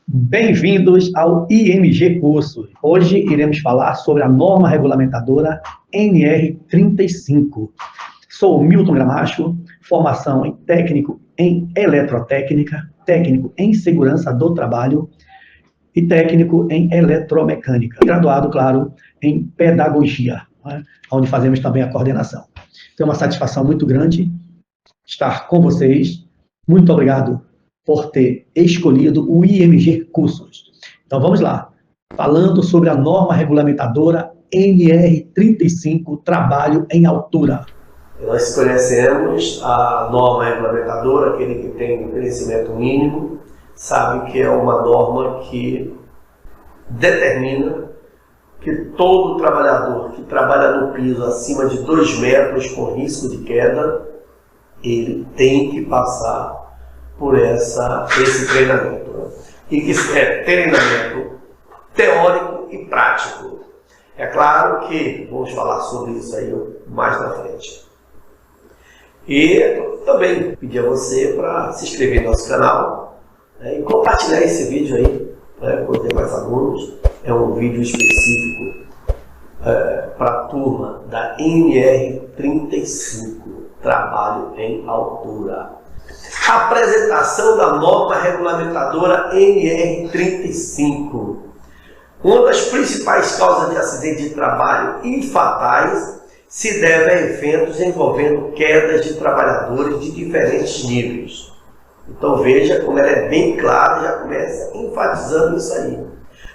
Bem-vindos ao IMG Cursos. Hoje iremos falar sobre a norma regulamentadora NR35. Sou Milton Gramacho, formação em técnico em eletrotécnica, técnico em segurança do trabalho e técnico em eletromecânica. Graduado, claro, em pedagogia, né, onde fazemos também a coordenação. Então, é uma satisfação muito grande estar com vocês. Muito obrigado por ter escolhido o IMG Cursos. Então, vamos lá. Falando sobre a norma regulamentadora NR35, trabalho em altura. Nós conhecemos a norma regulamentadora, aquele que tem conhecimento mínimo, sabe que é uma norma que determina que todo trabalhador que trabalha no piso acima de 2 metros com risco de queda, ele tem que passar por esse treinamento. Né? E que é treinamento teórico e prático. É claro que vamos falar sobre isso aí mais na frente. E também pedir a você para se inscrever no nosso canal, né, e compartilhar esse vídeo aí, né, com os demais alunos. É um vídeo específico para a turma da NR35, trabalho em altura. Apresentação da norma regulamentadora NR35. Uma das principais causas de acidente de trabalho e fatais se deve a eventos envolvendo quedas de trabalhadores de diferentes níveis. Então veja como ela é bem clara, já começa enfatizando isso aí.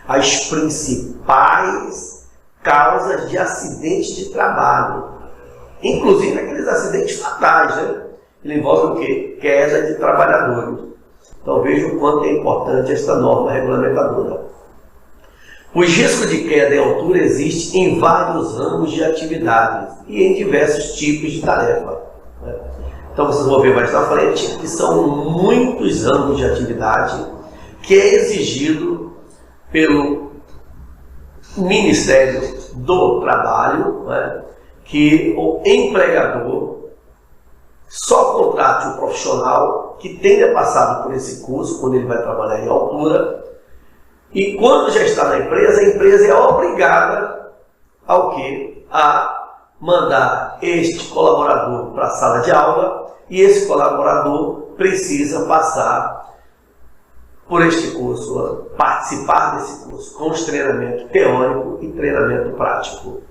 As principais causas de acidentes de trabalho, inclusive aqueles acidentes fatais, né? Ele envolve o quê? Queda de trabalhadores. Então veja o quanto é importante esta norma regulamentadora. Os riscos de queda em altura existem em vários ramos de atividades e em diversos tipos de tarefa. Então vocês vão ver mais na frente que são muitos ramos de atividade que é exigido pelo Ministério do Trabalho, né, que o empregador só contrate um profissional que tenha passado por esse curso quando ele vai trabalhar em altura. E quando já está na empresa, a empresa é obrigada ao quê? A mandar este colaborador para a sala de aula, e esse colaborador precisa passar por este curso, participar desse curso, com os treinamento teórico e treinamento prático.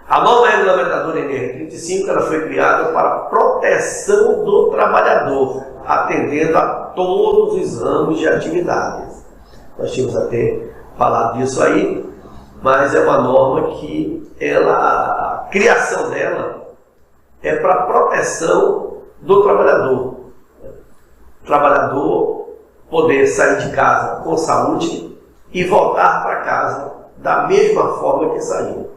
A norma regulamentadora NR35 ela foi criada para a proteção do trabalhador, atendendo a todos os ramos de atividades. Nós tínhamos até falado disso aí, mas é uma norma que a criação dela é para a proteção do trabalhador. O trabalhador poder sair de casa com saúde e voltar para casa da mesma forma que saiu.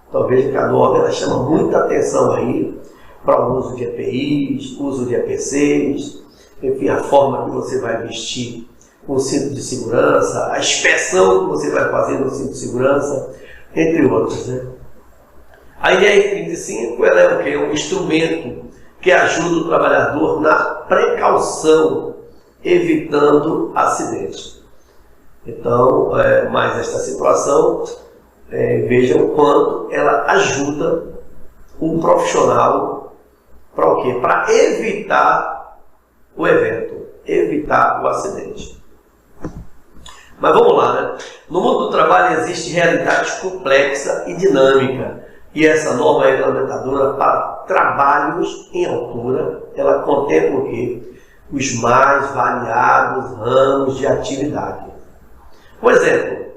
Então veja que a norma ela chama muita atenção aí para o uso de EPIs, uso de EPCs, enfim, a forma que você vai vestir com o cinto de segurança, a inspeção que você vai fazer no cinto de segurança, entre outros. Né? A NR35 ela é o quê? Um instrumento que ajuda o trabalhador na precaução, evitando acidentes. Então, mais esta situação, vejam o quanto ela ajuda o profissional para o quê? Para evitar o evento, evitar o acidente. Mas vamos lá, né? No mundo do trabalho existe realidade complexa e dinâmica, e essa norma regulamentadora para trabalhos em altura, ela contempla o quê? Os mais variados ramos de atividade. Por exemplo,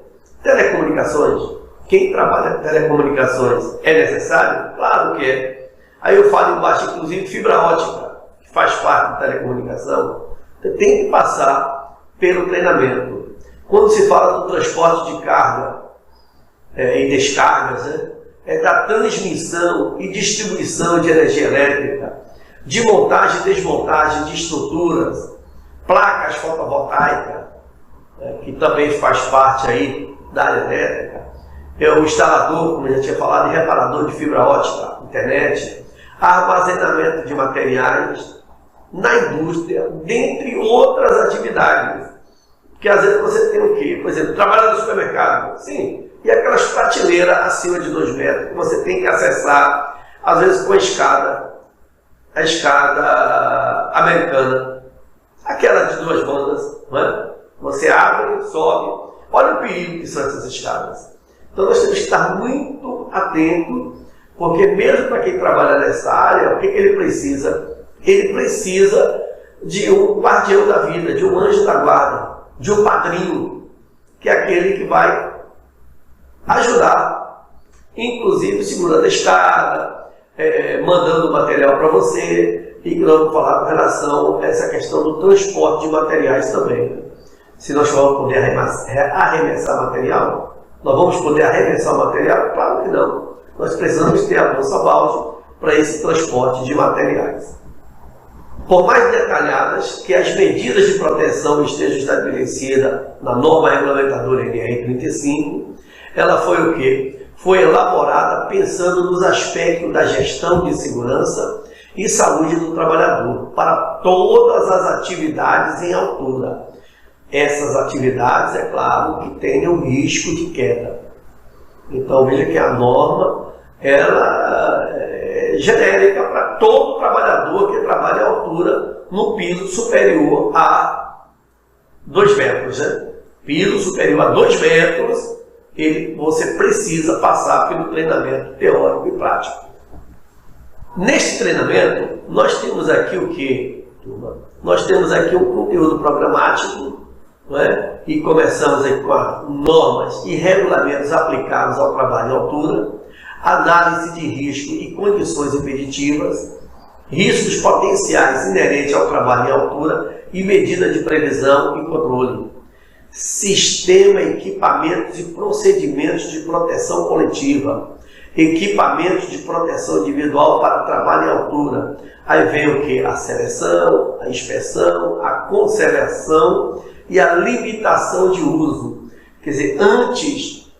telecomunicações. Quem trabalha em telecomunicações é necessário? Claro que é. Aí eu falo embaixo, inclusive, fibra ótica, que faz parte da telecomunicação. Você tem que passar pelo treinamento. Quando se fala do transporte de carga e descargas, né, é da transmissão e distribuição de energia elétrica, de montagem e desmontagem de estruturas, placas fotovoltaicas, que também faz parte aí da área elétrica, é o instalador, como eu já tinha falado, e reparador de fibra ótica, internet, armazenamento de materiais na indústria, dentre outras atividades Porque às vezes você tem o quê? Por exemplo, trabalhar no supermercado, sim, e aquelas prateleiras acima de 2 metros que você tem que acessar, às vezes com a escada americana, aquela de 2 bandas, não é? Você abre, sobe, olha o perigo que são essas escadas. Então nós temos que estar muito atentos, porque mesmo para quem trabalha nessa área, o que ele precisa? Ele precisa de um guardião da vida, de um anjo da guarda, de um padrinho, que é aquele que vai ajudar, inclusive segurando a escada, mandando material para você, e que nós vamos falar com relação a essa questão do transporte de materiais também. Se nós vamos poder arremessar material, nós vamos poder arremessar o material? Claro que não. Nós precisamos ter a bolsa balde para esse transporte de materiais. Por mais detalhadas que as medidas de proteção estejam estabelecidas na norma regulamentadora NR35, ela foi o quê? Foi elaborada pensando nos aspectos da gestão de segurança e saúde do trabalhador, para todas as atividades em altura. Essas atividades, é claro, que tenham risco de queda. Então veja que a norma, ela é genérica para todo trabalhador que trabalha à altura no piso superior a 2 metros. Né? Piso superior a 2 metros, você precisa passar pelo treinamento teórico e prático. Neste treinamento, nós temos aqui o quê? Nós temos aqui um conteúdo programático, não é? E começamos aí com as normas e regulamentos aplicados ao trabalho em altura, análise de risco e condições impeditivas, riscos potenciais inerentes ao trabalho em altura e medida de previsão e controle, sistema, equipamentos e procedimentos de proteção coletiva, equipamentos de proteção individual para trabalho em altura. Aí vem o que? A seleção, a inspeção, a conservação e a limitação de uso. Quer dizer, antes,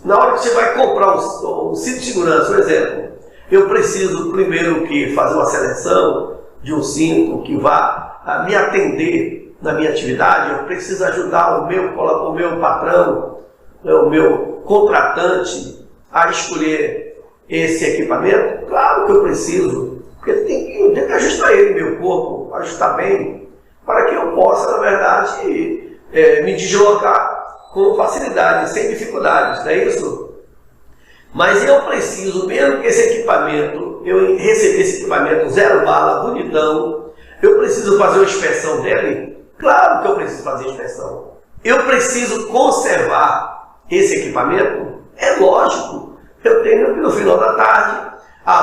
na hora que você vai comprar um cinto de segurança, por exemplo, eu preciso primeiro que fazer uma seleção de um cinto que vá me atender na minha atividade. Eu preciso ajudar o meu patrão, o meu contratante a escolher esse equipamento. Claro que eu preciso, porque eu tenho que ajustar ele, meu corpo, ajustar bem, para que eu possa, na verdade, me deslocar com facilidade, sem dificuldades, não é isso? Mas eu preciso, mesmo que esse equipamento, eu receber esse equipamento 0 bala, bonitão, eu preciso fazer uma inspeção dele? Claro que eu preciso fazer inspeção. Eu preciso conservar esse equipamento? É lógico. Eu tenho que no final da tarde,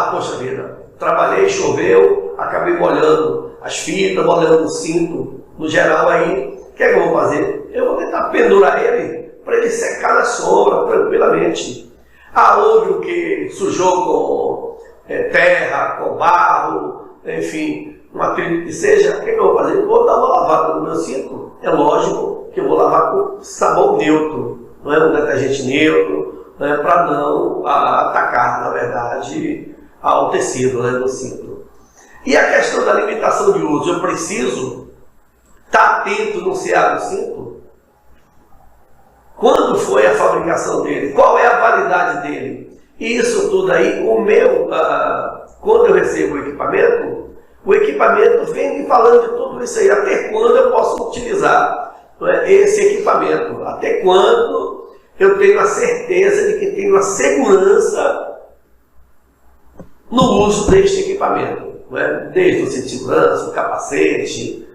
poxa vida, trabalhei, choveu, acabei molhando as fitas, molhando o cinto, no geral aí, o que é que eu vou fazer? Eu vou tentar pendurar ele para ele secar na sombra, tranquilamente. Houve o que sujou com terra, com barro, enfim, um atrito que seja, o que eu vou fazer? Eu vou dar uma lavada no meu cinto. É lógico que eu vou lavar com sabão neutro, não é um detergente neutro, para não atacar, na verdade, ao tecido, né, do cinto. E a questão da limitação de uso, eu preciso estar atento no CA do cinto? Quando foi a fabricação dele? Qual é a validade dele? E isso tudo aí, quando eu recebo o equipamento vem me falando de tudo isso aí. Até quando eu posso utilizar esse equipamento? Até quando eu tenho a certeza de que tenho a segurança no uso deste equipamento? Desde o cinto de segurança, o capacete,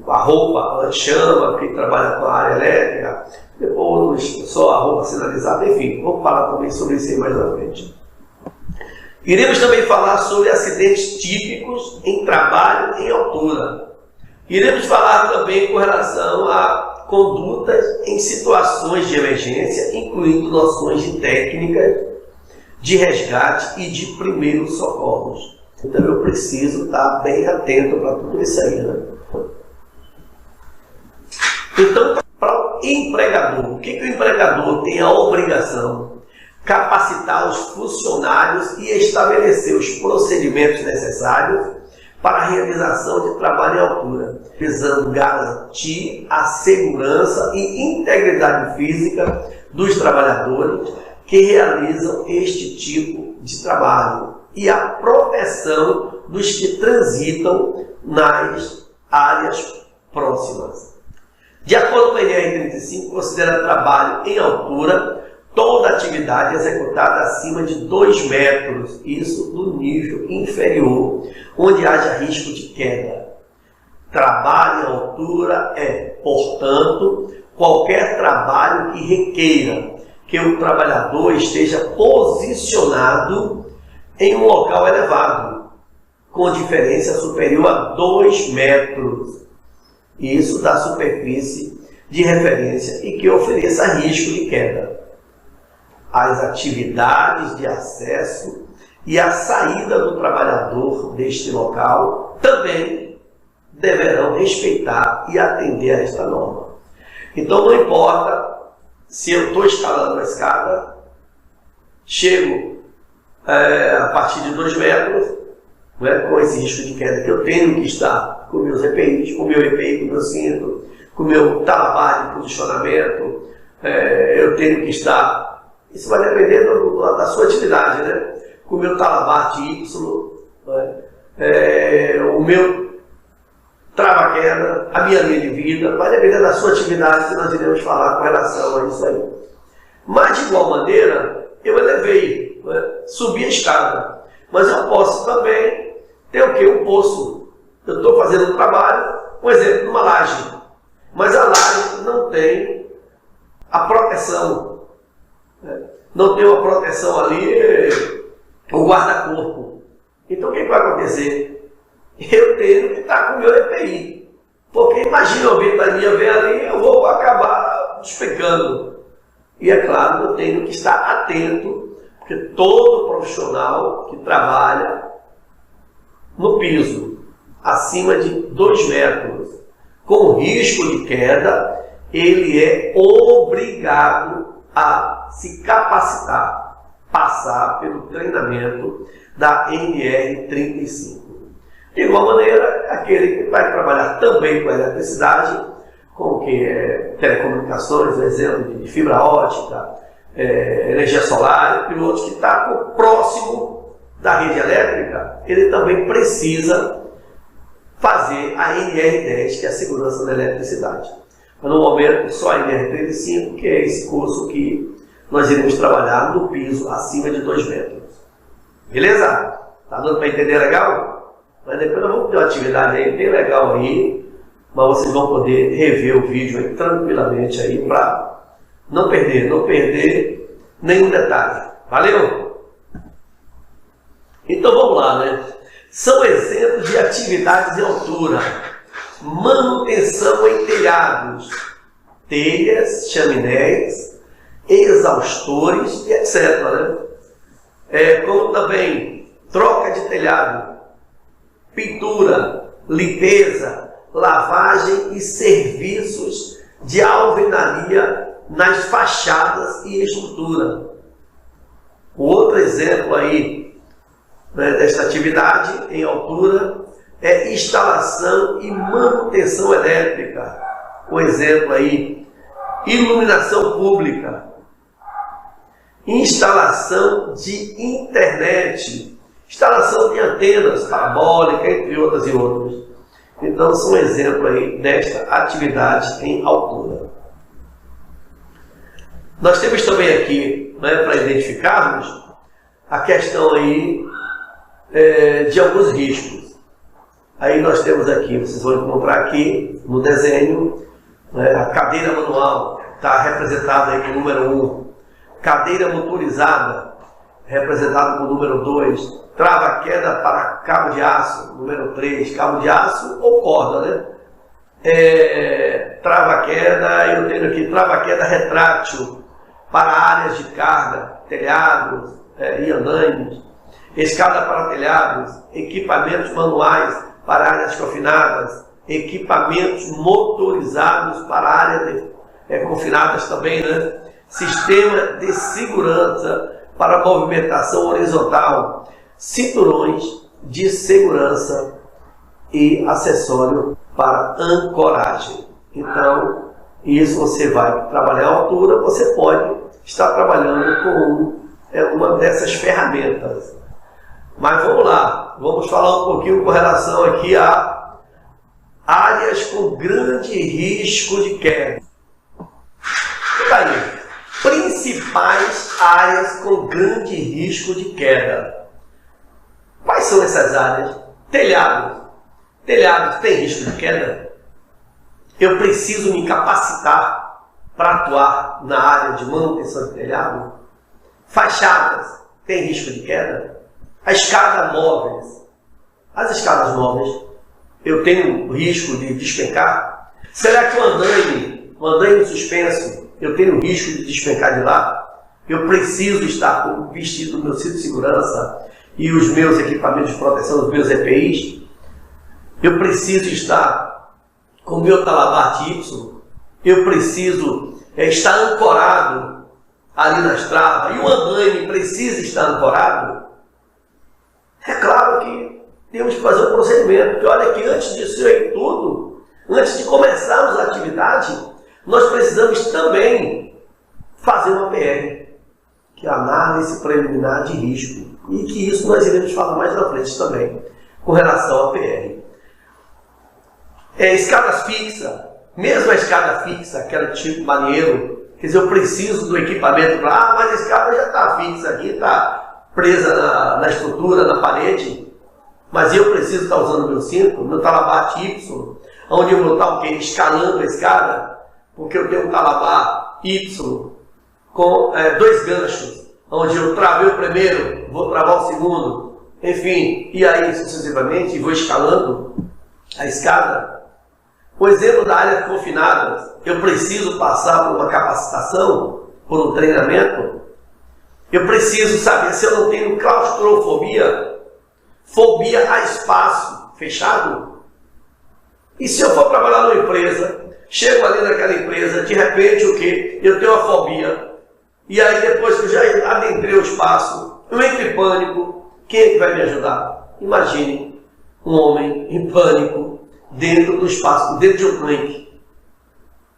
a roupa anti-chama, que trabalha com a área elétrica, outros só a roupa sinalizada, enfim, vamos falar também sobre isso aí mais à frente. Iremos também falar sobre acidentes típicos em trabalho em altura. Iremos falar também com relação a condutas em situações de emergência, incluindo noções de técnicas de resgate e de primeiros socorros. Então eu preciso estar bem atento para tudo isso aí, né? Então, para o empregador, o que o empregador tem a obrigação? Capacitar os funcionários e estabelecer os procedimentos necessários para a realização de trabalho em altura, visando garantir a segurança e integridade física dos trabalhadores que realizam este tipo de trabalho e a proteção dos que transitam nas áreas próximas. De acordo com a NR35, considera trabalho em altura toda atividade executada acima de 2 metros, isso no nível inferior, onde haja risco de queda. Trabalho em altura é, portanto, qualquer trabalho que requeira que o trabalhador esteja posicionado em um local elevado, com diferença superior a 2 metros, isso da superfície de referência e que ofereça risco de queda. As atividades de acesso e a saída do trabalhador deste local também deverão respeitar e atender a esta norma. Então não importa se eu estou escalando a escada, chego a partir de 2 metros, né, com esse risco de queda que eu tenho que estar com meus EPIs, com o meu EPI, com o meu cinto, com o meu talabar de posicionamento, eu tenho que estar, isso vai depender da sua atividade, né? Com o meu talabar de Y, o meu trava-queda, a minha linha de vida, vai depender da sua atividade que nós iremos falar com relação a isso aí. Mas de igual maneira, eu elevei, subi a escada, mas eu posso também ter o quê? Um poço. Eu estou fazendo um trabalho, um exemplo, numa laje, mas a laje não tem a proteção, não tem uma proteção ali, o guarda-corpo. Então o que vai acontecer? Eu tenho que estar com o meu EPI, porque imagina a ventania vem ali, eu vou acabar despecando. E é claro, eu tenho que estar atento, porque todo profissional que trabalha no piso, acima de 2 metros, com risco de queda, ele é obrigado a se capacitar, passar pelo treinamento da NR35. De igual maneira, aquele que vai trabalhar também com eletricidade, com o que é telecomunicações, por exemplo, de fibra ótica, energia solar, e outros que está próximo da rede elétrica, ele também precisa fazer a NR10, que é a segurança da eletricidade. Mas no momento, só a NR35, que é esse curso que nós iremos trabalhar no piso acima de 2 metros. Beleza? Tá dando para entender legal? Mas depois nós vamos ter uma atividade aí bem legal aí, mas vocês vão poder rever o vídeo aí tranquilamente aí para não perder nenhum detalhe. Valeu? Então vamos lá, né? São exemplos de atividades em altura. Manutenção em telhados, telhas, chaminés, exaustores e etc. Né? Como também troca de telhado, pintura, limpeza, lavagem e serviços de alvenaria nas fachadas e estrutura. Outro exemplo aí, né, desta atividade em altura é instalação e manutenção elétrica. Um exemplo aí, iluminação pública, instalação de internet, instalação de antenas parabólicas, entre outras e outras. Então, são exemplos aí desta atividade em altura. Nós temos também aqui, né, para identificarmos a questão aí de alguns riscos. Aí nós temos aqui, vocês vão encontrar aqui no desenho, né, a cadeira manual, está representada aí com o número 1. Cadeira motorizada, representada com o número 2. Trava-queda para cabo de aço, número 3. Cabo de aço ou corda, né? Trava-queda, eu tenho aqui trava-queda retrátil para áreas de carga, telhados e andaimes. Escada para telhados, equipamentos manuais para áreas confinadas, equipamentos motorizados para áreas confinadas também, né? Sistema de segurança para movimentação horizontal, cinturões de segurança e acessório para ancoragem. Então, isso você vai trabalhar a altura, você pode estar trabalhando com uma dessas ferramentas. Mas vamos lá, vamos falar um pouquinho com relação aqui a áreas com grande risco de queda. E aí, principais áreas com grande risco de queda. Quais são essas áreas? Telhado. Telhado tem risco de queda? Eu preciso me capacitar para atuar na área de manutenção de telhado? Fachadas tem risco de queda? A escada móveis. As escadas móveis, eu tenho risco de despencar? Será que o andaime suspenso, eu tenho risco de despencar de lá? Eu preciso estar com o vestido do meu cinto de segurança e os meus equipamentos de proteção, os meus EPIs? Eu preciso estar com o meu talabarte Y? Eu preciso estar ancorado ali nas travas? E o andaime precisa estar ancorado? É claro que temos que fazer um procedimento, porque olha que antes disso aí tudo, antes de começarmos a atividade, nós precisamos também fazer uma PR, que é a análise preliminar de risco, e que isso nós iremos falar mais na frente também, com relação à PR. Escadas fixas, mesmo a escada fixa, aquele tipo maneiro, quer dizer, eu preciso do equipamento para, mas a escada já está fixa aqui, está presa na estrutura, na parede, mas eu preciso estar usando meu cinto, meu talabarte Y, onde eu vou estar o quê? Escalando a escada, porque eu tenho um talabar Y com 2 ganchos, onde eu travei o primeiro, vou travar o segundo, enfim, e aí sucessivamente vou escalando a escada. O exemplo da área confinada, eu preciso passar por uma capacitação, por um treinamento. Eu preciso saber se eu não tenho claustrofobia, fobia a espaço fechado. E se eu for trabalhar numa empresa, chego ali naquela empresa, de repente o quê? Eu tenho uma fobia. E aí depois que eu já adentrei o espaço, eu entro em pânico, quem é que vai me ajudar? Imagine um homem em pânico dentro do espaço, dentro de um tanque.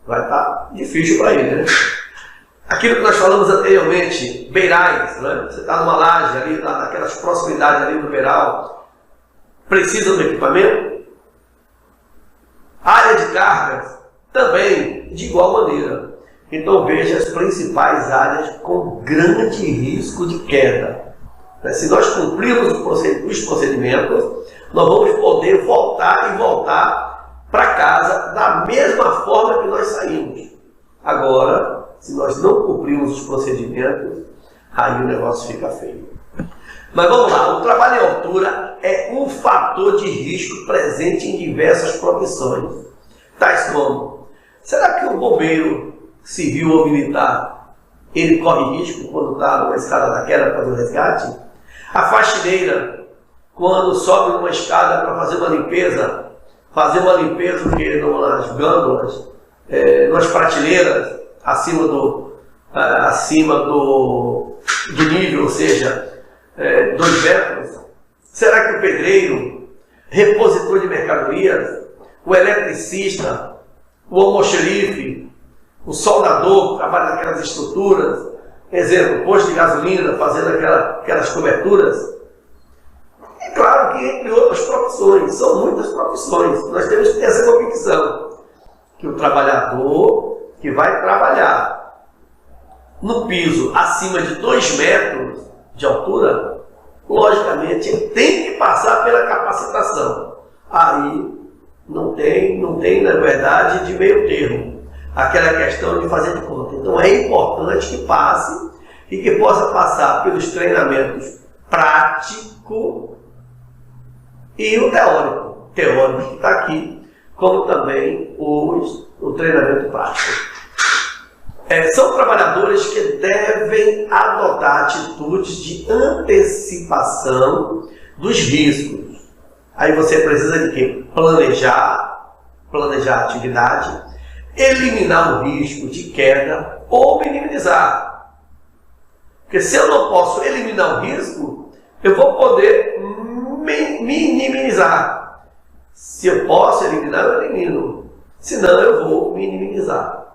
Vai estar difícil para ele, né? Aquilo que nós falamos anteriormente, beirais, né? Você está numa laje ali, naquelas proximidades ali do beiral, precisa do equipamento? Área de cargas, também, de igual maneira. Então veja as principais áreas com grande risco de queda. Se nós cumprirmos os procedimentos, nós vamos poder voltar para casa da mesma forma que nós saímos. Agora, se nós não cumprirmos os procedimentos, aí o negócio fica feio. Mas vamos lá, o trabalho em altura é um fator de risco presente em diversas profissões. Tais como, será que o bombeiro civil ou militar, ele corre risco quando está numa escada daquela para fazer o resgate? A faxineira, quando sobe numa escada para fazer uma limpeza o que? Nas gândulas, nas prateleiras, acima do nível, ou seja, 2 metros. Será que o pedreiro, repositor de mercadorias, o eletricista, o almoxerife, o soldador que trabalha naquelas estruturas, exemplo, posto de gasolina, fazendo aquelas coberturas? É claro que entre outras profissões, são muitas profissões, nós temos que ter essa convicção, que o trabalhador que vai trabalhar no piso acima de 2 metros de altura, logicamente ele tem que passar pela capacitação. Aí não tem na verdade de meio termo, aquela questão de fazer de conta. Então é importante que passe e que possa passar pelos treinamentos prático e o teórico que está aqui, como também o treinamento prático. São trabalhadores que devem adotar atitudes de antecipação dos riscos. Aí você precisa de quê? Planejar a atividade, eliminar o risco de queda ou minimizar. Porque se eu não posso eliminar o risco, eu vou poder minimizar. Se eu posso eliminar, eu elimino. Senão, eu vou minimizar.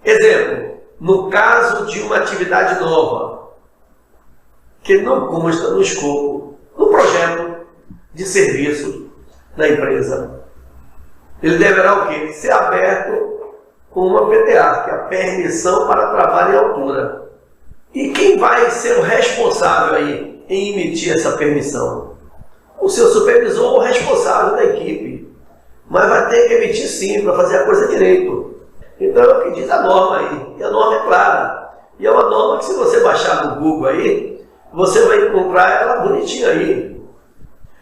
Exemplo, no caso de uma atividade nova, que não consta no escopo, no projeto de serviço da empresa, ele deverá o quê? Ser aberto com uma PTA, que é a permissão para trabalho em altura. E quem vai ser o responsável aí em emitir essa permissão? O seu supervisor ou responsável da equipe. Mas vai ter que emitir sim, para fazer a coisa direito. Então é o que diz a norma aí. E a norma é clara. E é uma norma que, se você baixar no Google aí, você vai encontrar ela bonitinha aí.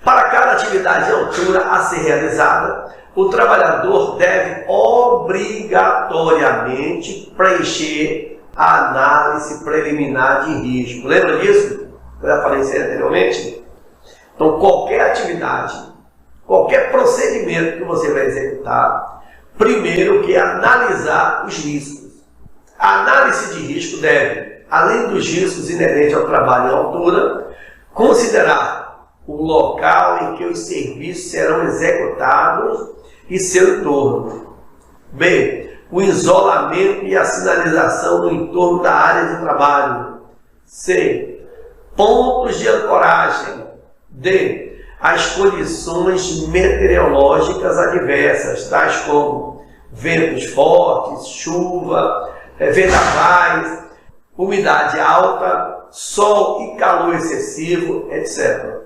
Para cada atividade de altura a ser realizada, o trabalhador deve obrigatoriamente preencher a análise preliminar de risco. Lembra disso? Eu já falei isso anteriormente. Então, qualquer atividade, qualquer procedimento que você vai executar, primeiro que analisar os riscos. A análise de risco deve, além dos riscos inerentes ao trabalho em altura, considerar o local em que os serviços serão executados e seu entorno. B. O isolamento e a sinalização no entorno da área de trabalho. C. Pontos de ancoragem. D. As condições meteorológicas adversas, tais como ventos fortes, chuva, vendavais, umidade alta, sol e calor excessivo, etc.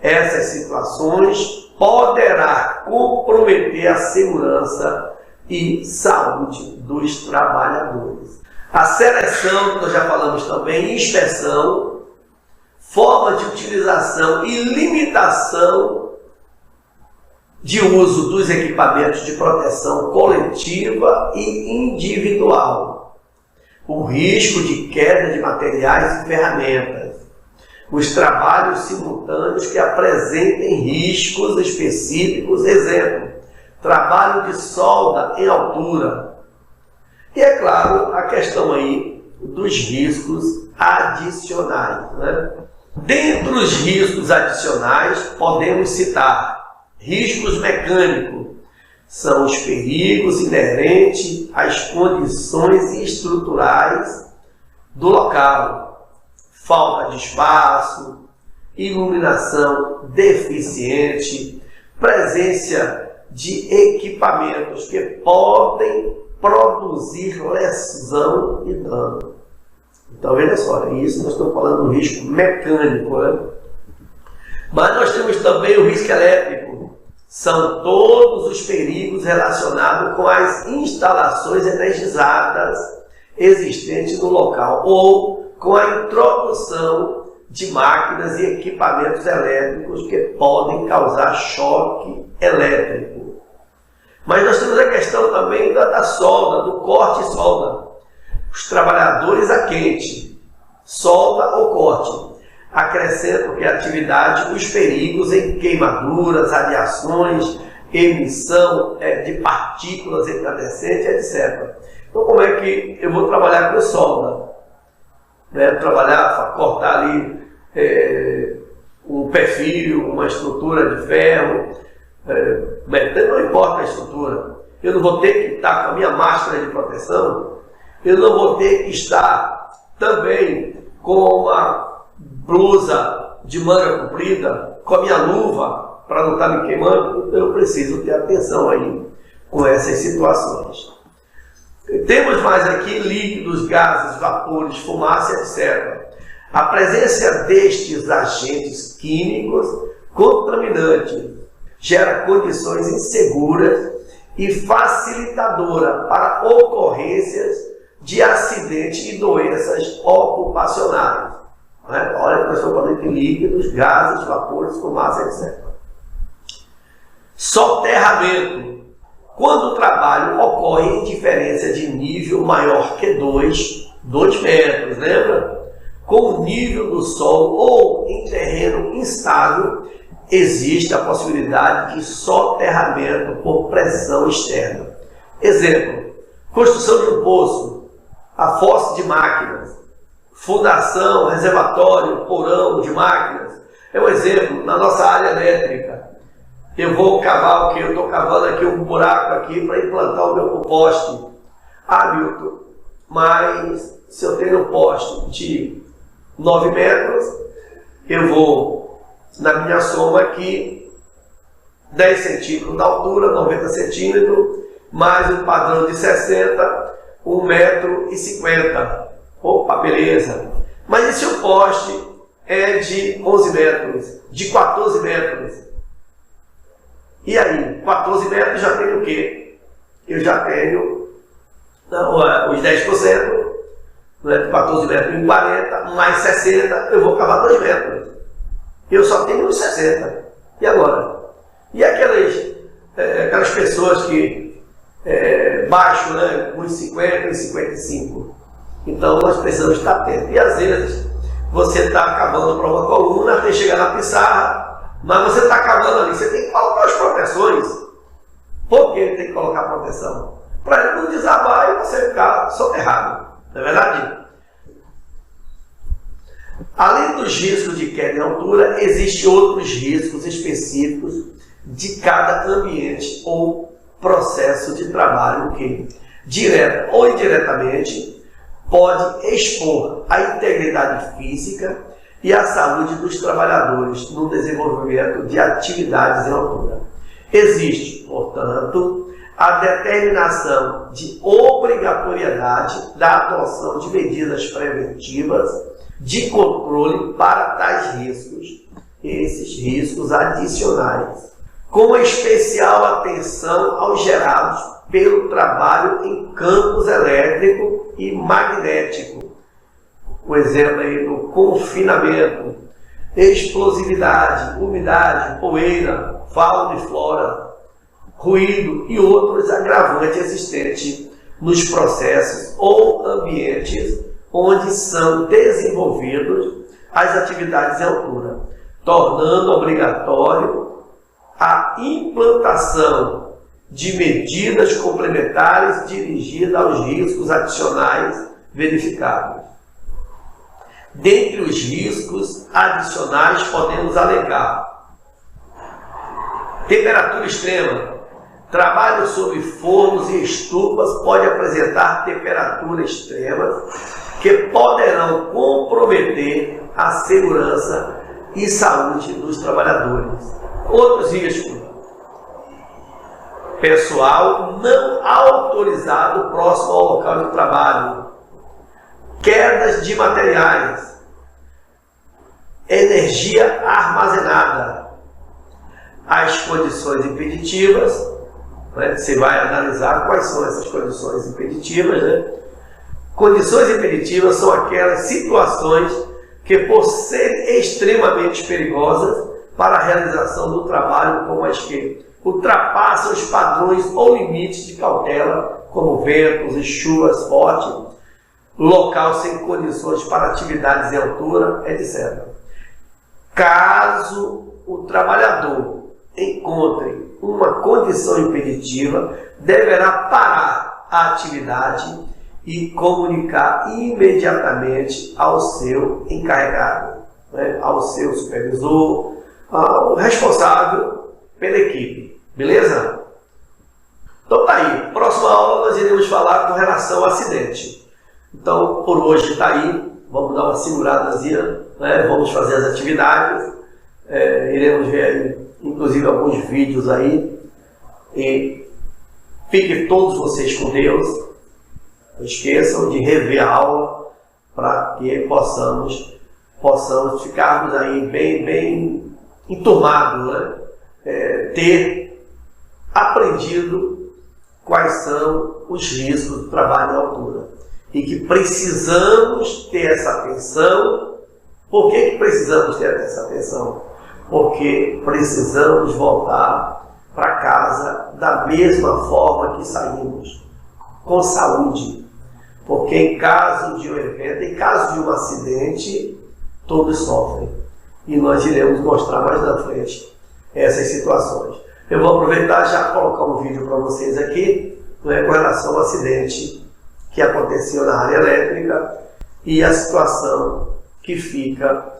Essas situações poderá comprometer a segurança e saúde dos trabalhadores. A seleção, que nós já falamos também, inspeção, forma de utilização e limitação de uso dos equipamentos de proteção coletiva e individual, o risco de queda de materiais e ferramentas, os trabalhos simultâneos que apresentem riscos específicos, exemplo, trabalho de solda em altura. E é claro, a questão aí dos riscos adicionais, né? Dentre os riscos adicionais, podemos citar riscos mecânicos, são os perigos inerentes às condições estruturais do local, falta de espaço, iluminação deficiente, presença de equipamentos que podem produzir lesão e dano. Então, veja só, é isso, nós estamos falando do risco mecânico, né? Mas nós temos também o risco elétrico. São todos os perigos relacionados com as instalações energizadas existentes no local ou com a introdução de máquinas e equipamentos elétricos que podem causar choque elétrico. Mas nós temos a questão também da solda, do corte e solda. Os trabalhadores a quente, solda ou corte. Acrescento que a atividade, os perigos em queimaduras, radiações, emissão de partículas incandescentes, etc. Então, como é que eu vou trabalhar com solda? Cortar ali um perfil, uma estrutura de ferro, não importa a estrutura. Eu não vou ter que estar com a minha máscara de proteção, eu não vou ter que estar também com uma blusa de manga comprida, com a minha luva, para não estar me queimando. Então eu preciso ter atenção aí com essas situações. Temos mais aqui líquidos, gases, vapores, fumaça, etc. A presença destes agentes químicos contaminantes gera condições inseguras e facilitadora para ocorrências de acidentes e doenças ocupacionais. Olha que nós estamos falando de líquidos, gases, vapores, fumaça, etc. Soterramento. Quando o trabalho ocorre em diferença de nível maior que 2 metros, lembra? Com o nível do solo ou em terreno instável, existe a possibilidade de soterramento por pressão externa. Exemplo, construção de um poço, a fosse de máquinas, fundação, reservatório, porão de máquinas. É um exemplo na nossa área elétrica. Eu vou cavar o quê? Eu estou cavando aqui um buraco aqui para implantar o meu poste. Ah, Milton, mas se eu tenho um poste de 9 metros, eu vou, na minha soma aqui, 10 centímetros da altura, 90 centímetros, mais um padrão de 60, 1,50 m. Opa, beleza. Mas e se o poste é de 11 metros, de 14 metros? E aí, 14 metros já tenho o quê? Eu já tenho os 10%, né, 14 metros em 40, mais 60, eu vou cavar 2 metros. Eu só tenho os 60. E agora? E aquelas pessoas que baixo, né, uns 50 e 55. Então nós precisamos estar atentos. E às vezes você está cavando para uma coluna até chegar na pissarra, mas você está cavando ali, você tem que colocar as proteções. Por que tem que colocar proteção? Para ele não desabar e você ficar soterrado. Não é verdade? Além dos riscos de queda em altura, existem outros riscos específicos de cada ambiente ou processo de trabalho que, direta ou indiretamente, pode expor a integridade física e a saúde dos trabalhadores no desenvolvimento de atividades em altura. Existe, portanto, a determinação de obrigatoriedade da adoção de medidas preventivas de controle para tais riscos, esses riscos adicionais, com especial atenção aos gerados pelo trabalho em campos elétrico e magnético. O exemplo aí do confinamento, explosividade, umidade, poeira, fauna e flora, ruído e outros agravantes existentes nos processos ou ambientes onde são desenvolvidos as atividades em altura, tornando obrigatório a implantação de medidas complementares dirigidas aos riscos adicionais verificados. Dentre os riscos adicionais podemos alegar temperatura extrema. Trabalho sob fornos e estufas pode apresentar temperaturas extremas que poderão comprometer a segurança e saúde dos trabalhadores. Outros riscos: pessoal não autorizado próximo ao local de trabalho, quedas de materiais, energia armazenada, as condições impeditivas. Você vai analisar quais são essas condições impeditivas, né? Condições impeditivas são aquelas situações que, por serem extremamente perigosas para a realização do trabalho, como as que ultrapassam os padrões ou limites de cautela, como ventos e chuvas fortes, local sem condições para atividades em altura, etc. Caso o trabalhador encontre uma condição impeditiva, deverá parar a atividade e comunicar imediatamente ao seu encarregado, né, ao seu supervisor, ao responsável pela equipe. Beleza? Então tá aí. Próxima aula nós iremos falar com relação ao acidente. Então, por hoje está aí. Vamos dar uma seguradazinha, né? Vamos fazer as atividades. Iremos ver, inclusive, alguns vídeos aí. E fiquem todos vocês com Deus. Não esqueçam de rever a aula para que possamos ficarmos aí bem enturmados, né? Ter aprendido quais são os riscos do trabalho em altura. E que precisamos ter essa atenção. Por que precisamos ter essa atenção? Porque precisamos voltar para casa da mesma forma que saímos, com saúde. Porque em caso de um evento, em caso de um acidente, todos sofrem. E nós iremos mostrar mais na frente essas situações. Eu vou aproveitar e já colocar um vídeo para vocês aqui, né, com relação ao acidente que aconteceu na área elétrica e a situação que fica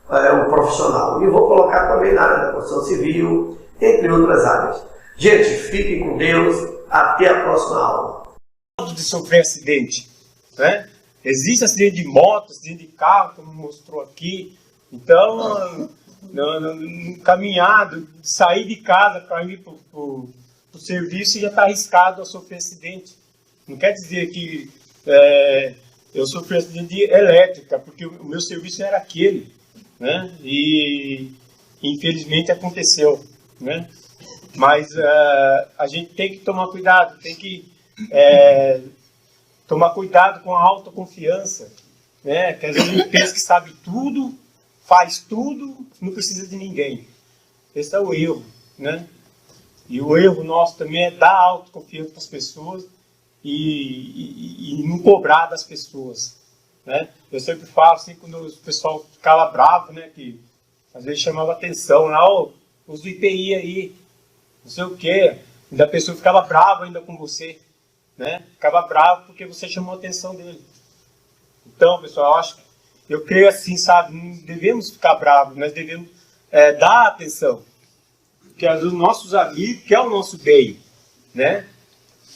o profissional. E vou colocar também na área da construção civil entre outras áreas. Gente, fiquem com Deus, até a próxima aula. De sofrer acidente, né? Existe acidente de moto, acidente de carro, como mostrou aqui. Então, no caminhado, sair de casa para ir para o serviço já está arriscado a sofrer acidente. Não quer dizer que eu sofri acidente de elétrica, porque o meu serviço era aquele, né? E infelizmente aconteceu, né? Mas a gente tem que tomar cuidado, tem que tomar cuidado com a autoconfiança, né? Que às vezes a gente pensa que sabe tudo, faz tudo, não precisa de ninguém. Esse é o erro, né? E o erro nosso também é dar autoconfiança para as pessoas e não cobrar das pessoas, né? Eu sempre falo assim, quando o pessoal ficava bravo, né? Que às vezes chamava atenção, lá, os do IPI aí, não sei o quê, ainda a pessoa ficava brava ainda com você, né? Ficava bravo porque você chamou a atenção dele. Então, pessoal, eu creio assim, sabe, não devemos ficar bravos, nós devemos dar atenção. Porque os nossos amigos querem o nosso bem, né?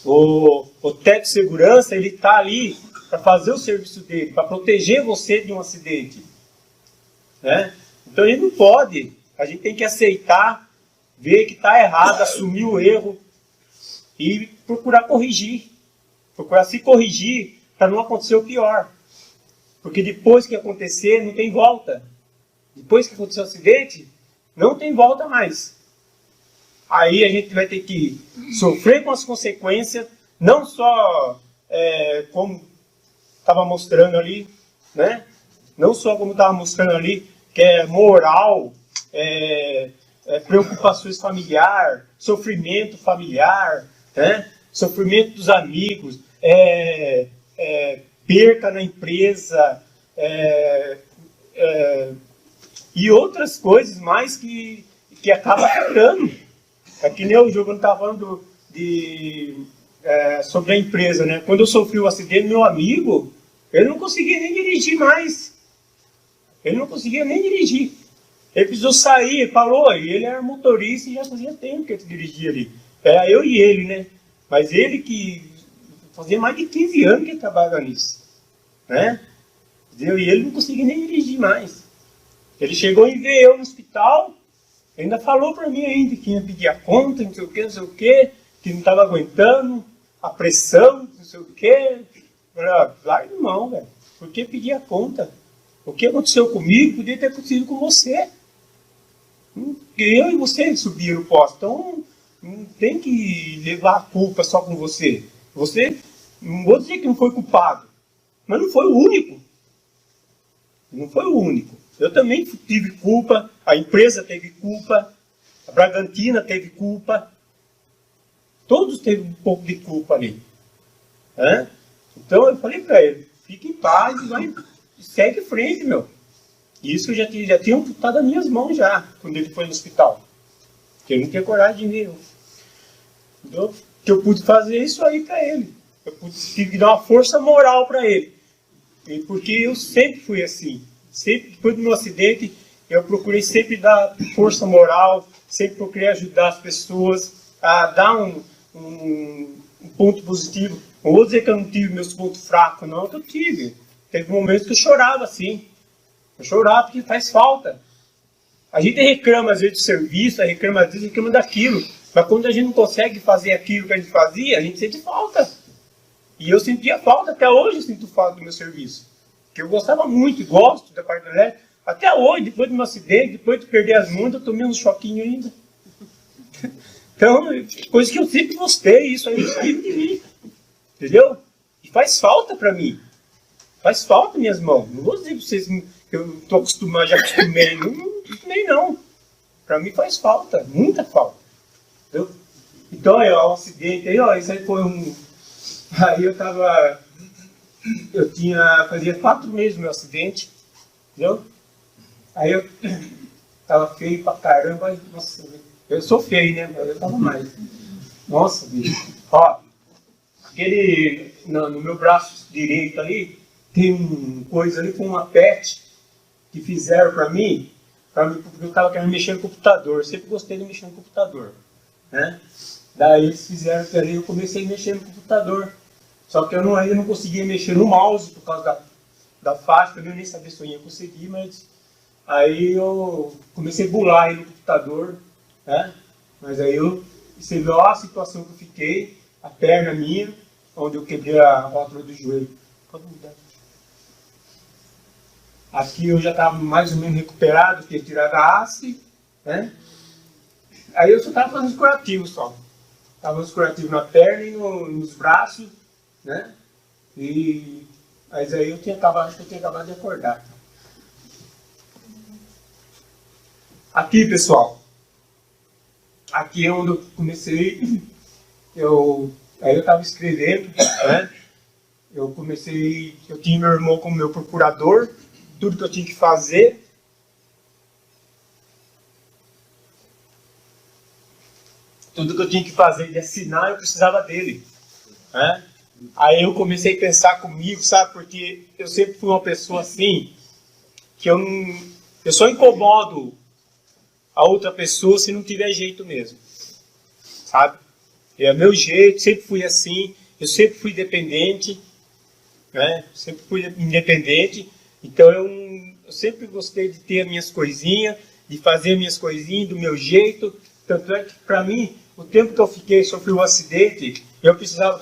O técnico de segurança, ele está ali para fazer o serviço dele, para proteger você de um acidente, né? Então, ele não pode, a gente tem que aceitar, ver que está errado, assumir o erro e procurar corrigir. Procurar se corrigir para não acontecer o pior. Porque depois que acontecer, não tem volta. Depois que acontecer o acidente, não tem volta mais. Aí a gente vai ter que sofrer com as consequências, não só como estava mostrando ali, né? Não só como estava mostrando ali, que é moral, preocupações familiares, sofrimento familiar, né? Sofrimento dos amigos, perca na empresa, e outras coisas mais que acaba afetando. Aqui nem o Giovanni estava falando sobre a empresa, né? Quando eu sofri o acidente, meu amigo, ele não conseguia nem dirigir mais. Ele não conseguia nem dirigir. Ele precisou sair, falou, e ele era motorista e já fazia tempo que ele dirigia ali. Era eu e ele, né? Mas ele que fazia mais de 15 anos que ele trabalhava nisso, né? Eu e ele não conseguia nem dirigir mais. Ele chegou e ver eu no hospital, ainda falou para mim ainda que ia pedir a conta, não sei o que, que não estava aguentando, a pressão, não sei o que. Larga mão, velho. Por que pedir a conta? O que aconteceu comigo podia ter acontecido com você. Eu e você subiram no posto, então não tem que levar a culpa só com você. Você, não vou dizer que não foi culpado, mas não foi o único. Não foi o único. Eu também tive culpa, a empresa teve culpa, a Bragantina teve culpa. Todos teve um pouco de culpa ali. Então eu falei para ele, fique em paz e segue em frente, meu. Isso eu já tinha amputado as minhas mãos já, quando ele foi no hospital. Porque eu não tinha coragem de ir. Então, que eu pude fazer isso aí para ele. Tive que dar uma força moral para ele. Porque eu sempre fui assim. Sempre, depois do meu acidente, eu procurei sempre dar força moral, sempre procurei ajudar as pessoas a dar um ponto positivo. Não vou dizer que eu não tive meus pontos fracos, não, que eu tive. Teve momentos que eu chorava, assim. Eu chorava porque faz falta. A gente reclama, às vezes, do serviço, reclama disso, reclama daquilo. Mas quando a gente não consegue fazer aquilo que a gente fazia, a gente sente falta. E eu sentia falta, até hoje eu sinto falta do meu serviço. Porque eu gostava muito, e gosto da parte elétrica. Até hoje, depois do meu acidente, depois de perder as mãos, eu tomei um choquinho ainda. Então, coisa que eu sempre gostei, isso aí saiu de mim. Entendeu? E faz falta para mim. Faz falta minhas mãos. Não vou dizer para vocês que eu estou acostumado, já acostumei. Não acostumei, não. Para mim faz falta, muita falta. Entendeu? Então, ó, um acidente aí, ó, isso aí foi um... Aí fazia 4 meses do meu acidente, entendeu? Aí eu tava feio pra caramba, nossa, eu sou feio, né? Mas eu tava mais. Nossa, bicho. Ó, no meu braço direito ali, tem uma coisa ali com uma PET que fizeram pra mim, porque eu estava querendo mexer no computador. Eu sempre gostei de mexer no computador, né? Daí eles fizeram que ali eu comecei a mexer no computador. Só que ainda não conseguia mexer no mouse por causa da faixa, eu nem sabia se eu ia conseguir, mas aí eu comecei a bular aí no computador, né? Mas aí você viu a situação que eu fiquei, a perna minha, onde eu quebrei a rótula do joelho. Pode mudar. Aqui eu já estava mais ou menos recuperado, tinha tirado a haste, né? Aí eu só estava fazendo os curativos só. Estava os curativos na perna e nos braços, né? Mas aí acho que eu tinha acabado de acordar. Aqui, pessoal. Aqui é onde eu comecei. Aí eu estava escrevendo, né? Eu tinha meu irmão como meu procurador, tudo que eu tinha que fazer. Tudo que eu tinha que fazer de assinar, eu precisava dele, né? Aí eu comecei a pensar comigo, sabe? Porque eu sempre fui uma pessoa assim, que eu só incomodo a outra pessoa se não tiver jeito mesmo, sabe? É o meu jeito, sempre fui assim, eu sempre fui dependente, né? Sempre fui independente, então eu sempre gostei de ter as minhas coisinhas, de fazer minhas coisinhas do meu jeito. Tanto é que, para mim, o tempo que eu sofri um acidente, eu precisava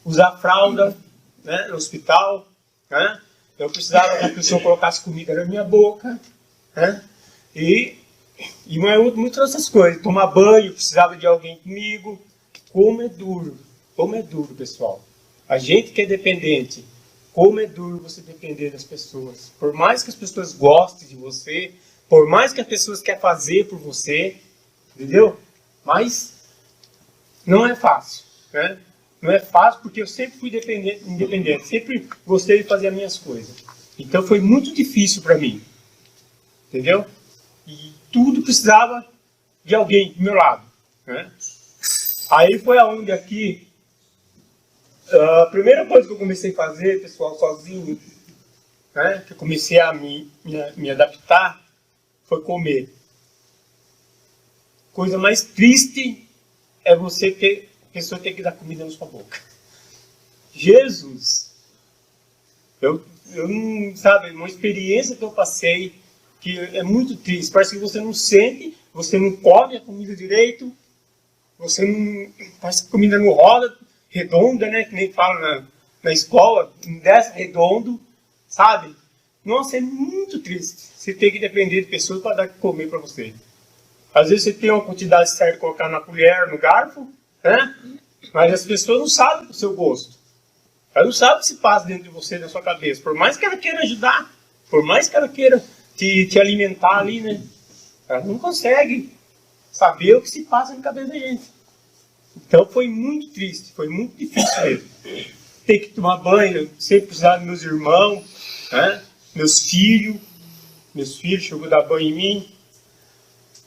usar fralda, né, no hospital, né? Eu precisava que a pessoa colocasse comida na minha boca, né? E muitas outras coisas. Tomar banho, precisava de alguém comigo. Como é duro, pessoal. A gente que é dependente, como é duro você depender das pessoas. Por mais que as pessoas gostem de você, por mais que as pessoas querem fazer por você, entendeu? Mas não é fácil, né? Não é fácil porque eu sempre fui independente, sempre gostei de fazer as minhas coisas. Então foi muito difícil para mim, entendeu? E tudo precisava de alguém do meu lado, né? Aí foi aonde aqui, a primeira coisa que eu comecei a fazer, pessoal, sozinho, né? Que eu comecei a me adaptar, foi comer. Coisa mais triste é a pessoa ter que dar comida na sua boca. Jesus! Eu não, sabe, uma experiência que eu passei que é muito triste. Parece que você não sente, você não come a comida direito, você não... Parece que a comida não roda, redonda, né? Que nem fala na escola, não desce redondo, sabe? Nossa, é muito triste. Você tem que depender de pessoas para dar de comer para você. Às vezes você tem uma quantidade certa de colocar na colher, no garfo, né? Mas as pessoas não sabem o seu gosto. Ela não sabe o que se passa dentro de você, na sua cabeça. Por mais que ela queira ajudar, por mais que ela queira te alimentar ali, né? Ela não consegue saber o que se passa na cabeça da gente. Então foi muito triste, foi muito difícil mesmo. Ter que tomar banho, sempre precisar dos meus irmãos, né? Meus filhos chegou a dar banho em mim.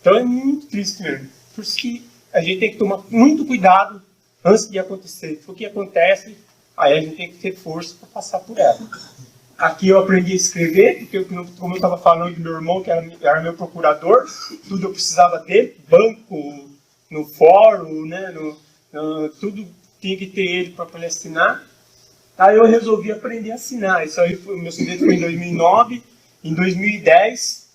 Então é muito triste mesmo. Por isso que a gente tem que tomar muito cuidado antes de acontecer. O que acontece, aí a gente tem que ter força para passar por ela. Aqui eu aprendi a escrever, porque como eu estava falando do meu irmão, que era meu procurador, tudo eu precisava dele, banco, no fórum, né, tudo tinha que ter ele para poder assinar. Aí eu resolvi aprender a assinar. Isso aí o meu acidente foi em 2009, em 2010,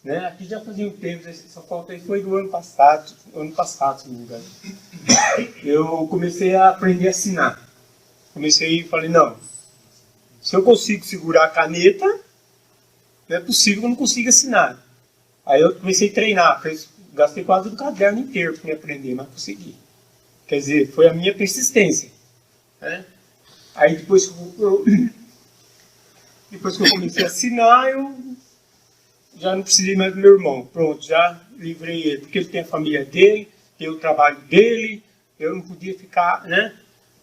né, aqui já fazia um tempo, essa foto aí foi do ano passado, se não me engano. Eu comecei a aprender a assinar. Comecei e falei, não, se eu consigo segurar a caneta, não é possível que eu não consiga assinar. Aí eu comecei a treinar, gastei quase um caderno inteiro para me aprender, mas consegui. Quer dizer, foi a minha persistência, né? Aí depois que eu comecei a assinar, eu já não precisei mais do meu irmão. Pronto, já livrei ele, porque ele tem a família dele, tem o trabalho dele, eu não podia ficar, né,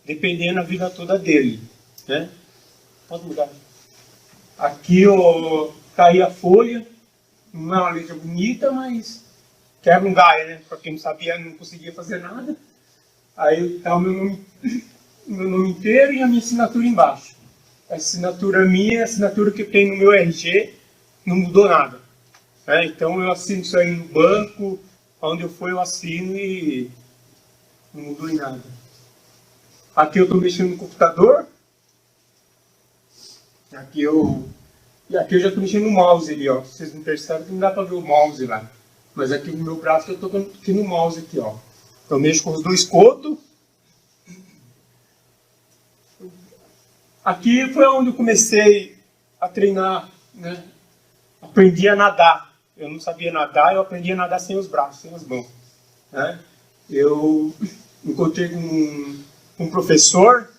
dependendo a vida toda dele, né? Pode mudar. Aqui tá aí a folha, não é uma letra bonita, mas quebra um galho, né? Para quem não sabia, não conseguia fazer nada. Aí tá o meu nome inteiro e a minha assinatura embaixo. A assinatura minha, a assinatura que eu tenho no meu RG, não mudou nada. Então eu assino isso aí no banco, onde eu for eu assino e não mudou em nada. Aqui eu estou mexendo no computador. Aqui eu já estou mexendo no mouse ali, ó. Vocês não percebem que não dá para ver o mouse lá. Mas aqui no meu braço eu estou aqui no mouse aqui, ó. Eu mexo com os dois cotos. Aqui foi onde eu comecei a treinar, né? Aprendi a nadar. Eu não sabia nadar, eu aprendi a nadar sem os braços, sem as mãos, né? Eu encontrei com um professor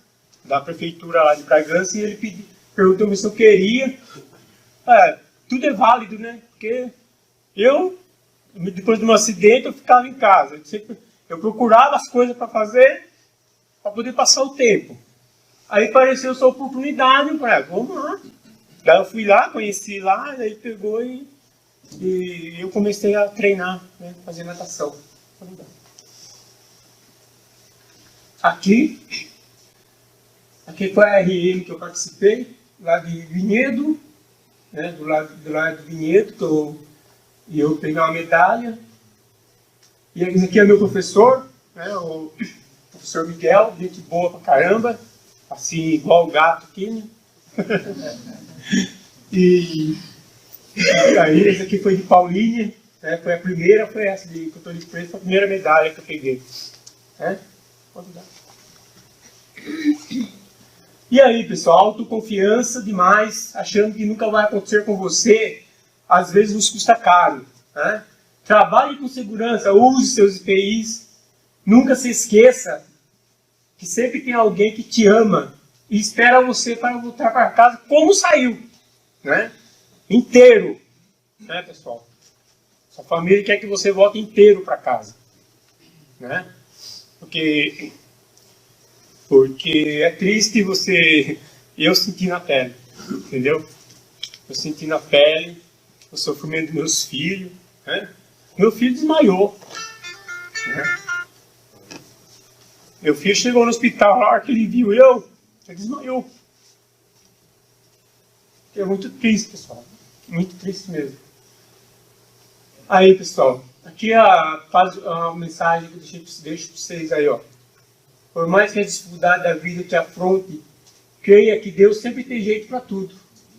da prefeitura lá de Bragança e ele perguntou-me se eu queria. Tudo é válido, né? Porque depois de um acidente, eu ficava em casa. Eu procurava as coisas para fazer, para poder passar o tempo. Aí apareceu essa oportunidade, eu falei, vamos lá. Daí eu fui lá, conheci lá, daí pegou e eu comecei a treinar, né, fazer natação. Aqui foi a RM que eu participei, lá de Vinhedo, né, do lado de Vinhedo, que eu peguei uma medalha. E esse aqui é meu professor, né, o professor Miguel, gente boa pra caramba, assim, igual o gato aqui, né? E aí, esse aqui foi de Paulínia, né? Foi a primeira, foi essa de Cotonou Preto, foi a primeira medalha que eu peguei. Né? Pode dar. E aí, pessoal, autoconfiança demais, achando que nunca vai acontecer com você, às vezes nos custa caro. Né? Trabalhe com segurança, use seus EPIs, nunca se esqueça que sempre tem alguém que te ama e espera você para voltar para casa como saiu, né? Inteiro, né, pessoal? Sua família quer que você volte inteiro para casa, né? Porque é triste eu senti na pele, entendeu? Eu senti na pele o sofrimento dos meus filhos, né? Meu filho desmaiou, né? Meu filho chegou no hospital, na hora que ele viu ele desmaiou. É muito triste, pessoal. Muito triste mesmo. Aí, pessoal, aqui a mensagem que eu deixo para vocês aí, ó. Por mais que a dificuldade da vida te afronte, creia que Deus sempre tem jeito para tudo.